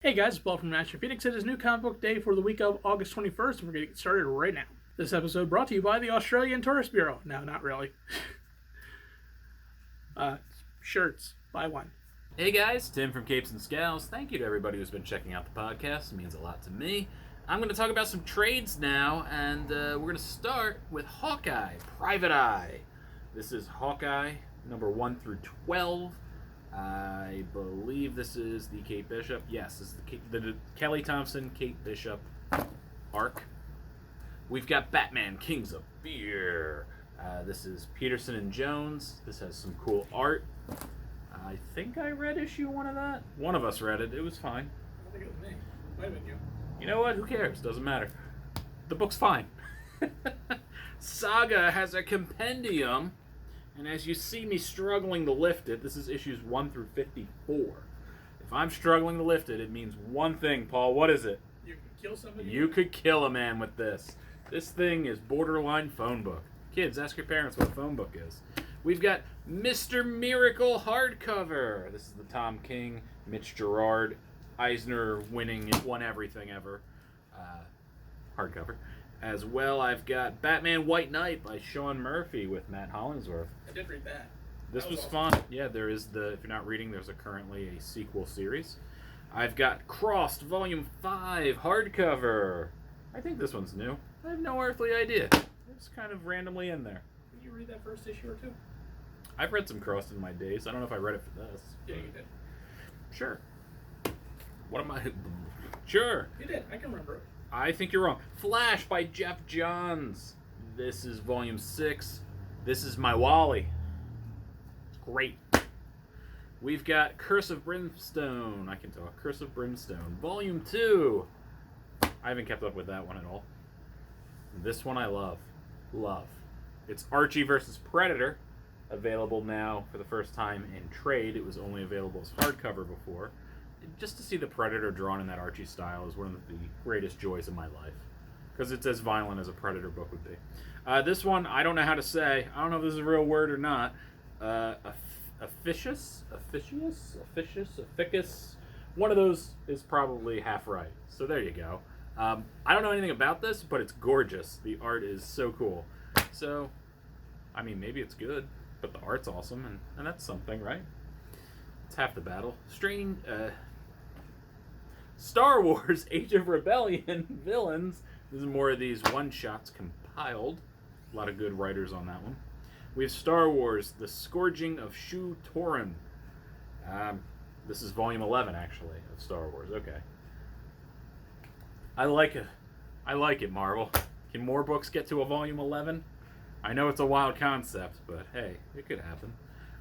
Hey guys, it's Paul from Ashen. It is new comic book day for the week of August 21st, and we're going to get started right now. This episode brought to you by the Australian Tourist Bureau. No, not really. Shirts. Buy one. Hey guys, Tim from Capes and Scowls. Thank you to everybody who's been checking out the podcast. It means a lot to me. I'm going to talk about some trades now, and we're going to start with Hawkeye, Private Eye. This is Hawkeye, number 1 through 12. I believe this is the Kate Bishop. Yes, this is the Kelly Thompson, Kate Bishop arc. We've got Batman, Kings of Fear. This is Peterson and Jones. This has some cool art. I think I read issue 1 of that. One of us read it. It was fine. I think it was me. Might have been you. You know what? Who cares? Doesn't matter. The book's fine. Saga has a compendium. And as you see me struggling to lift it, this is issues 1 through 54. If I'm struggling to lift it, it means one thing, Paul. What is it? You could kill somebody. You could kill a man with this. This thing is borderline phone book. Kids, ask your parents what a phone book is. We've got Mr. Miracle hardcover. This is the Tom King, Mitch Gerard, Eisner winning, won everything ever hardcover. As well, I've got Batman White Knight by Sean Murphy with Matt Hollingsworth. I did read that. This was awesome. fun. Yeah, there is if you're not reading, there's currently a sequel series. I've got Crossed Volume 5 hardcover. I think this one's new. I have no earthly idea. It's kind of randomly in there. Did you read that first issue or two? I've read some Crossed in my days. I don't know if I read it for this. Yeah, you did. Sure. What am I? Sure. You did. I can remember it. I think you're wrong. Flash by Jeff Johns. This is Volume 6. This is my Wally. It's great. We've got Curse of Brimstone. I can talk. Curse of Brimstone. Volume 2. I haven't kept up with that one at all. This one I love. Love. It's Archie versus Predator. Available now for the first time in trade. It was only available as hardcover before. Just to see the Predator drawn in that Archie style is one of the greatest joys of my life. Because it's as violent as a Predator book would be. This one, I don't know how to say. I don't know if this is a real word or not. Officious? One of those is probably half right. So there you go. I don't know anything about this, but it's gorgeous. The art is so cool. So, I mean, maybe it's good, but the art's awesome, and that's something, right? It's half the battle. Star Wars Age of Rebellion villains. This is more of these one-shots compiled. A lot of good writers on that one. We have Star Wars The Scourging of Shu Torun. This is volume 11, actually, of Star Wars. Okay. I like it, Marvel. Can more books get to a volume 11? I know it's a wild concept, but hey, it could happen.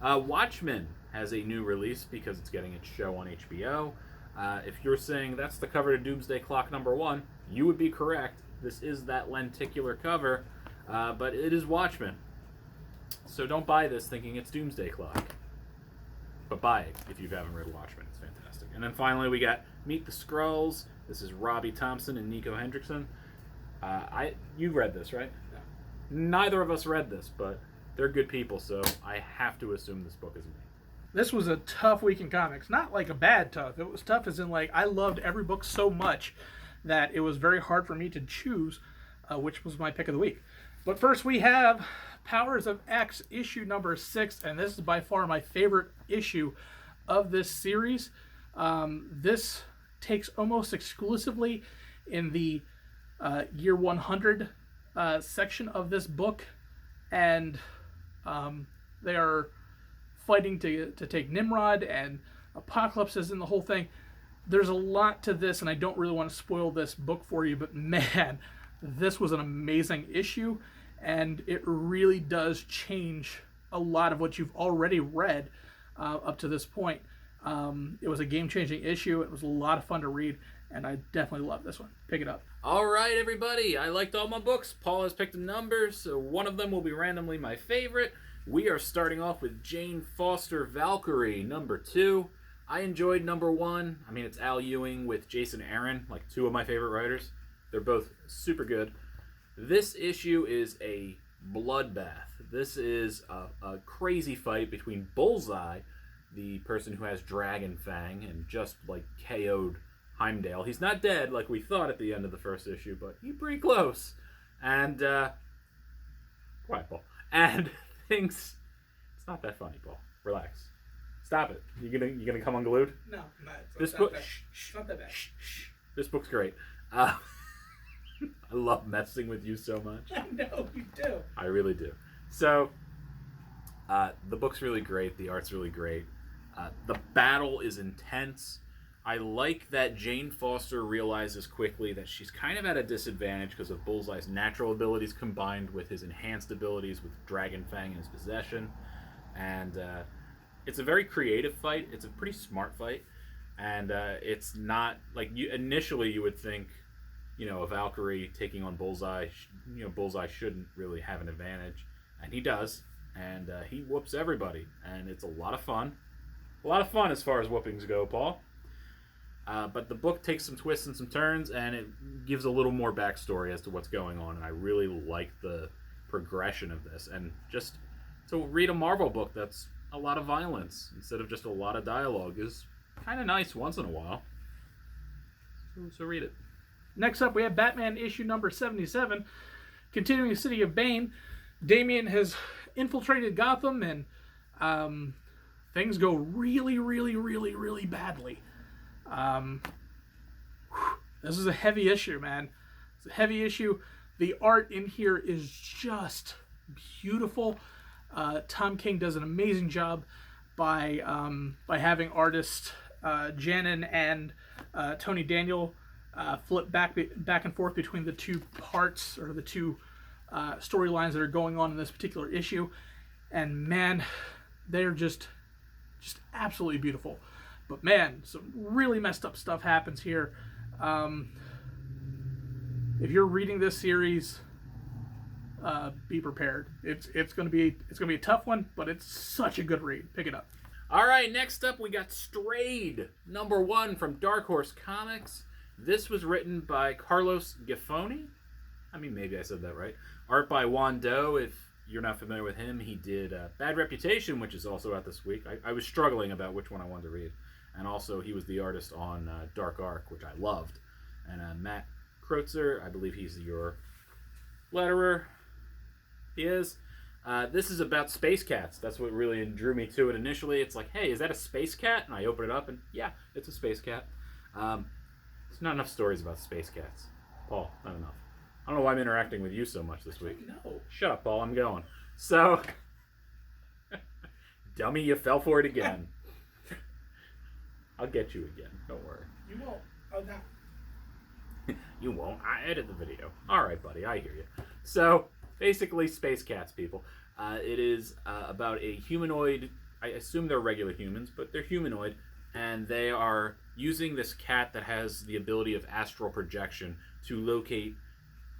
Watchmen has a new release because it's getting its show on HBO. If you're saying that's the cover to Doomsday Clock number 1, you would be correct. This is that lenticular cover, but it is Watchmen. So don't buy this thinking it's Doomsday Clock. But buy it if you haven't read Watchmen. It's fantastic. And then finally we got Meet the Scrolls. This is Robbie Thompson and Nico Hendrickson. You read this, right? No. Neither of us read this, but they're good people, so I have to assume this book is me. This was a tough week in comics. Not like a bad tough. It was tough as in like I loved every book so much that it was very hard for me to choose which was my pick of the week. But first we have Powers of X issue number 6, and this is by far my favorite issue of this series. This takes almost exclusively in the year 100 section of this book, and they are fighting to take Nimrod, and Apocalypse is in the whole thing. There's a lot to this, and I don't really want to spoil this book for you, but man, this was an amazing issue, and it really does change a lot of what you've already read up to this point. It was a game-changing issue. It was a lot of fun to read, and I definitely love this one. Pick it up. All right, everybody. I liked all my books. Paul has picked a number, so one of them will be randomly my favorite. We are starting off with Jane Foster Valkyrie, number 2. I enjoyed number 1. I mean, it's Al Ewing with Jason Aaron, like 2 of my favorite writers. They're both super good. This issue is a bloodbath. This is a crazy fight between Bullseye, the person who has Dragon Fang and just like KO'd Heimdall. He's not dead like we thought at the end of the first issue, but he's pretty close. And quiet, Paul. And things. It's not that funny, Paul. Relax. Stop it. You gonna come unglued? No, this not book. that. It's not that bad. This book's great. I love messing with you so much. I know you do. I really do. So, the book's really great. The art's really great. The battle is intense. I like that Jane Foster realizes quickly that she's kind of at a disadvantage because of Bullseye's natural abilities combined with his enhanced abilities with Dragon Fang in his possession. And it's a very creative fight. It's a pretty smart fight. And it's not like initially you would think, a Valkyrie taking on Bullseye, Bullseye shouldn't really have an advantage. And he does. And he whoops everybody. And it's a lot of fun. A lot of fun as far as whoopings go, Paul. But the book takes some twists and some turns, and it gives a little more backstory as to what's going on. And I really like the progression of this. And just to read a Marvel book that's a lot of violence instead of just a lot of dialogue is kind of nice once in a while. So read it. Next up, we have Batman issue number 77, continuing the City of Bane. Damian has infiltrated Gotham, and things go really, really, really, really badly. This is a heavy issue, man. It's a heavy issue. The art in here is just beautiful. Tom King does an amazing job by having artists Janin and Tony Daniel flip back and forth between the two parts or the two storylines that are going on in this particular issue, and man, they're just absolutely beautiful. But man, some really messed up stuff happens here. If you're reading this series, be prepared. It's gonna be a tough one, but it's such a good read. Pick it up. All right, next up we got Strayed, #1 from Dark Horse Comics. This was written by Carlos Giffoni. I mean, maybe I said that right. Art by Juan Doe. If you're not familiar with him, he did Bad Reputation, which is also out this week. I was struggling about which one I wanted to read. And also, he was the artist on Dark Ark, which I loved. And Matt Kreutzer, I believe he's your letterer. He is. This is about space cats. That's what really drew me to it initially. It's like, hey, is that a space cat? And I open it up, and yeah, it's a space cat. There's not enough stories about space cats. Paul, not enough. I don't know why I'm interacting with you so much this week. No. Shut up, Paul. I'm going. So, dummy, you fell for it again. I'll get you again. Don't worry. You won't. Oh, no. You won't. I edit the video. All right, buddy. I hear you. So, basically, space cats, people. It is about a humanoid. I assume they're regular humans, but they're humanoid, and they are using this cat that has the ability of astral projection to locate.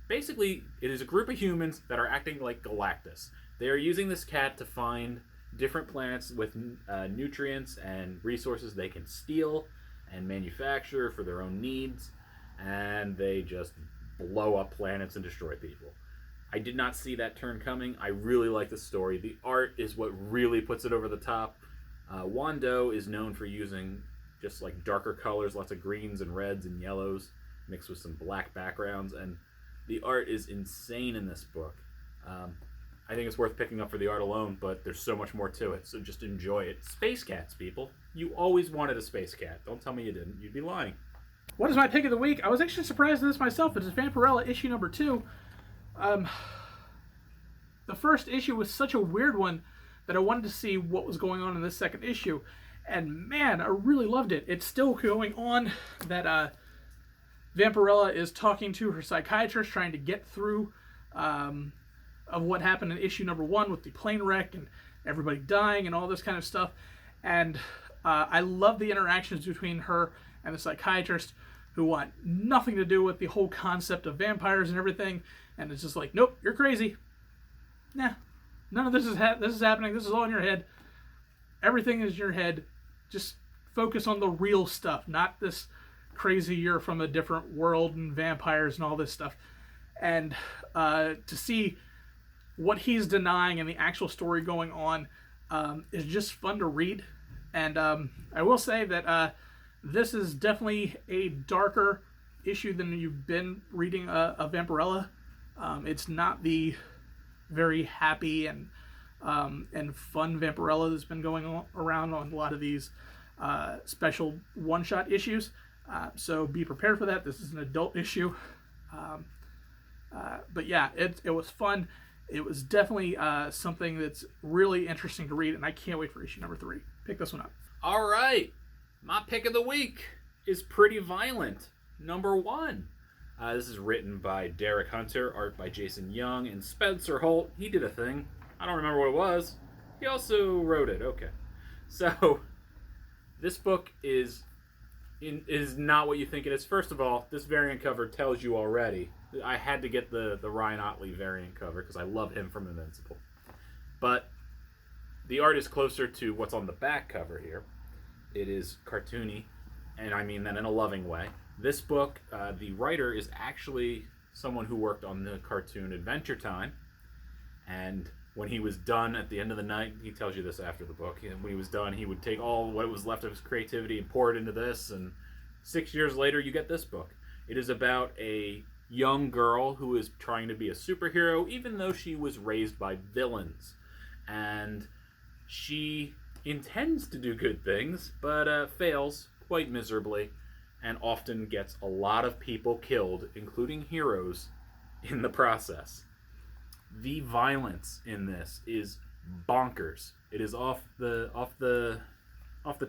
Basically, it is a group of humans that are acting like Galactus. They are using this cat to find different planets with nutrients and resources they can steal and manufacture for their own needs, and they just blow up planets and destroy people. I did not see that turn coming. I really like the story. The art is what really puts it over the top. Juan Doe is known for using just like darker colors, lots of greens and reds and yellows mixed with some black backgrounds, and the art is insane in this book. I think it's worth picking up for the art alone, but there's so much more to it, so just enjoy it. Space cats, people. You always wanted a space cat. Don't tell me you didn't. You'd be lying. What is my pick of the week? I was actually surprised at this myself. It is Vampirella issue number 2. The first issue was such a weird one that I wanted to see what was going on in this second issue. And man, I really loved it. It's still going on that Vampirella is talking to her psychiatrist, trying to get through of what happened in issue number 1 with the plane wreck and everybody dying and all this kind of stuff. And I love the interactions between her and the psychiatrist, who want nothing to do with the whole concept of vampires and everything. And it's just like, nope, you're crazy. Nah, none of this is happening. This is all in your head. Everything is in your head. Just focus on the real stuff, not this crazy you're from a different world and vampires and all this stuff. And to see what he's denying and the actual story going on is just fun to read. And I will say that This is definitely a darker issue than you've been reading of Vampirella. It's not the very happy and fun Vampirella that's been going around on a lot of these special one-shot issues. So be prepared for that. This is an adult issue. But yeah, it was fun. It was definitely something that's really interesting to read, and I can't wait for issue number 3. Pick this one up. All right. My pick of the week is Pretty Violent, number 1. This is written by Derek Hunter, art by Jason Young, and Spencer Holt. He did a thing. I don't remember what it was. He also wrote it. Okay. So, this book is not what you think it is. First of all, this variant cover tells you already. I had to get the Ryan Otley variant cover because I love him from Invincible. But the art is closer to what's on the back cover here. It is cartoony, and I mean that in a loving way. This book, the writer is actually someone who worked on the cartoon Adventure Time, and when he was done at the end of the night, he tells you this after the book, and when he was done, he would take all what was left of his creativity and pour it into this, and 6 years later, you get this book. It is about a young girl who is trying to be a superhero, even though she was raised by villains, and she intends to do good things, but fails quite miserably, and often gets a lot of people killed, including heroes, in the process. The violence in this is bonkers. It is off the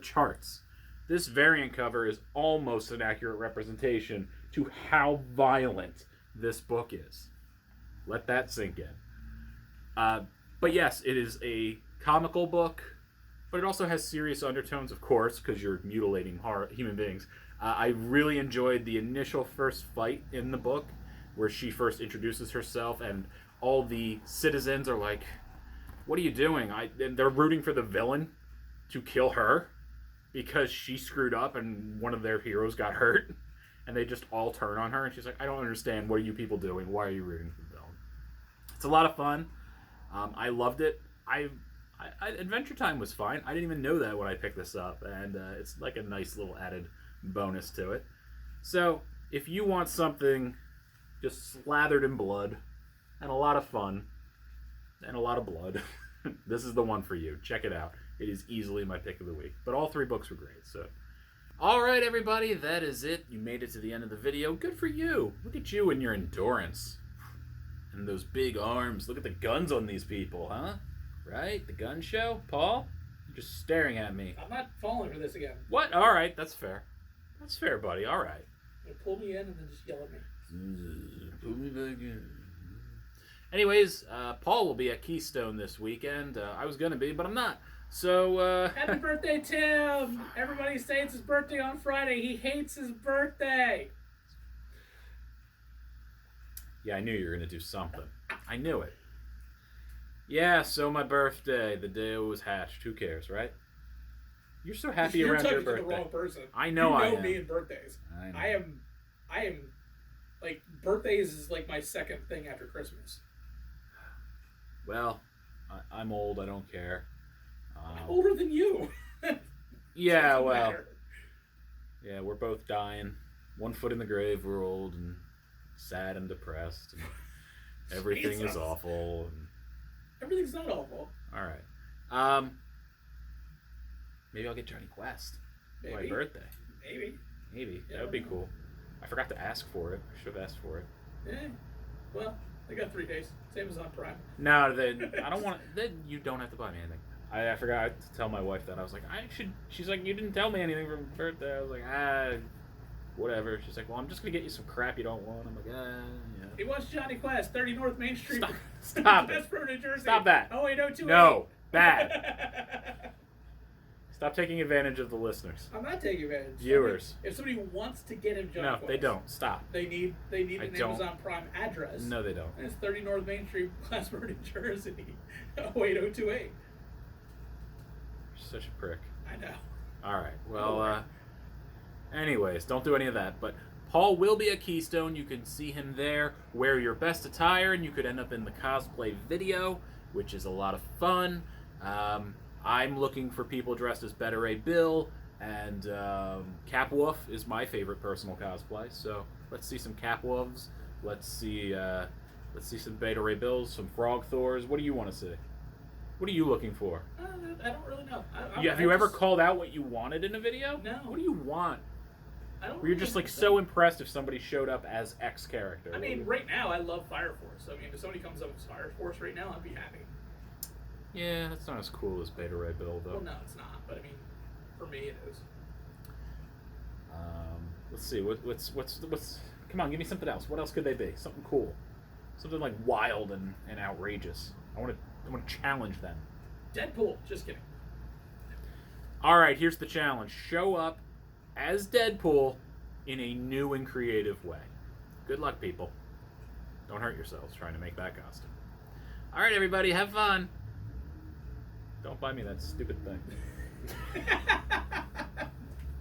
charts. This variant cover is almost an accurate representation to how violent this book is. Let that sink in. But yes, it is a comical book, but it also has serious undertones, of course, because you're mutilating human beings. I really enjoyed the initial first fight in the book, where she first introduces herself, and all the citizens are like, "What are you doing?" And they're rooting for the villain to kill her because she screwed up and one of their heroes got hurt, and they just all turn on her, and she's like, "I don't understand. What are you people doing? Why are you rooting for the villain?" It's a lot of fun. I loved it. Adventure Time was fine. I didn't even know that when I picked this up, and it's like a nice little added bonus to it. So, if you want something just slathered in blood, and a lot of fun, and a lot of blood, this is the one for you. Check it out. It is easily my pick of the week. But all 3 books were great, so. Alright, everybody, that is it. You made it to the end of the video. Good for you. Look at you and your endurance. And those big arms. Look at the guns on these people, huh? Right? The gun show? Paul? You're just staring at me. I'm not falling for this again. What? Alright, that's fair. That's fair, buddy. Alright. Pull me in and then just yell at me. Pull me back in. Anyways, Paul will be at Keystone this weekend. I was going to be, but I'm not. So, Happy birthday, Tim! Everybody say it's his birthday on Friday. He hates his birthday. Yeah, I knew you were going to do something. I knew it. Yeah, so my birthday, the day it was hatched. Who cares, right? You're so happy around your birthday. You're talking to the wrong person. I know I am. You know me and birthdays. I am, like, birthdays is like my second thing after Christmas. Well, I'm old. I don't care. I'm older than you. Yeah, well. Yeah, we're both dying. 1 foot in the grave. We're old and sad and depressed. And everything is awful. And... Everything's not awful. All right. Maybe I'll get Johnny Quest for my birthday. Maybe. That would be cool. I forgot to ask for it. I should have asked for it. Yeah. Well, I got 3 days. Same as on Prime. No, then I don't want. Then you don't have to buy me anything. I forgot to tell my wife that. I was like, I should. She's like, you didn't tell me anything for my birthday. I was like, whatever. She's like, well, I'm just gonna get you some crap you don't want. I'm like, yeah. He wants Johnny Quest, 30 North Main Street. Stop it. Westboro, New Jersey. Stop that. Oh, 802. No, bad. Stop taking advantage of the listeners. I'm not taking advantage. Viewers. If somebody wants to get him Johnny Quest. No, they don't. Stop. They need an Amazon Prime address. No, they don't. And it's 30 North Main Street, Westboro, New Jersey. 08028. You're such a prick. I know. All right. Well, anyways, don't do any of that. But Paul will be at Keystone. You can see him there. Wear your best attire, and you could end up in the cosplay video, which is a lot of fun. I'm looking for people dressed as Better Ray Bill, And Capwolf is my favorite personal cosplay. So let's see some Capwolves. Let's see some Beta Ray Bills, some Frog Thors. What do you want to see? What are you looking for? I don't really know. Have you ever called out what you wanted in a video? No. What do you want? I don't. Were you just like so impressed if somebody showed up as X character? I mean, right now I love Fire Force. I mean, if somebody comes up with Fire Force right now, I'd be happy. Yeah, that's not as cool as Beta Ray Bill, though. Well, no, it's not. But I mean, for me, it is. Let's see. What's? Come on, give me something else. What else could they be? Something cool, something like wild and outrageous. I want to challenge them. Deadpool. Just kidding. All right, here's the challenge. Show up as Deadpool in a new and creative way. Good luck, people. Don't hurt yourselves trying to make that costume. All right, everybody, have fun. Don't buy me that stupid thing.